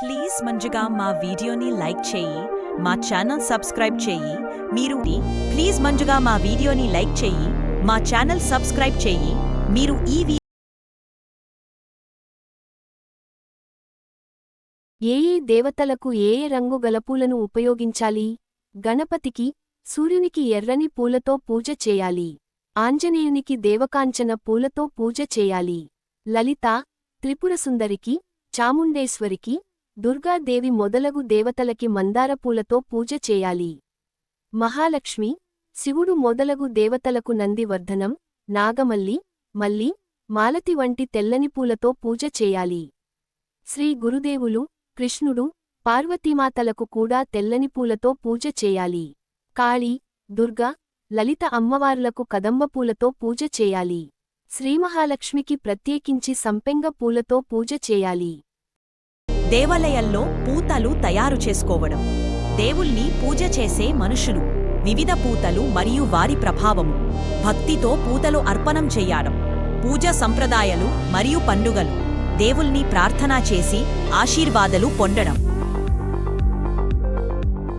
Please మంచిగా మా వీడియోని లైక్ చేయి, మా ఛానల్ సబ్స్క్రైబ్ చేయి. మీరు ప్లీజ్ మంచిగా మా వీడియోని లైక్ చేయి, మా ఛానల్ సబ్స్క్రైబ్ చేయి. మీరు ఈ ఏ దేవతలకు ఏ రంగు గల పూలను ఉపయోగించాలి? గణపతికి, సూర్యునికి ఎర్రని పూలతో పూజ చేయాలి. ఆంజనేయునికి దేవకాంచన పూలతో పూజ చేయాలి. లలిత, త్రిపురసుందరికి, చాముండేశ్వరికి, దుర్గాదేవి మొదలగు దేవతలకి మందార పూలతో పూజ చేయాలి. మహాలక్ష్మి, శివుడు మొదలగు దేవతలకు నందివర్ధనం, నాగమల్లి, మల్లి, మాలతి వంటి తెల్లని పూలతో పూజ చేయాలి. శ్రీ గురుదేవులు, కృష్ణుడు, పార్వతీమాతలకు కూడా తెల్లని పూలతో పూజ చేయాలి. కాళీ, దుర్గా, లలిత అమ్మవార్లకు కదంబ పూలతో పూజ చేయాలి. శ్రీమహాలక్ష్మికి ప్రత్యేకించి సంపెంగ పూలతో పూజ చేయాలి. దేవాలయాల్లో పూతలు తయారు చేసుకోవడం. దేవుల్ని పూజ చేసే మనుషులు వివిధ పూతలు మరియు వారి ప్రభావము, భక్తితో పూతలు అర్పణం చెయ్యడం. పూజ సంప్రదాయాలు మరియు పండుగలు. దేవుల్ని ప్రార్థన చేసి ఆశీర్వాదాలు పొందడం.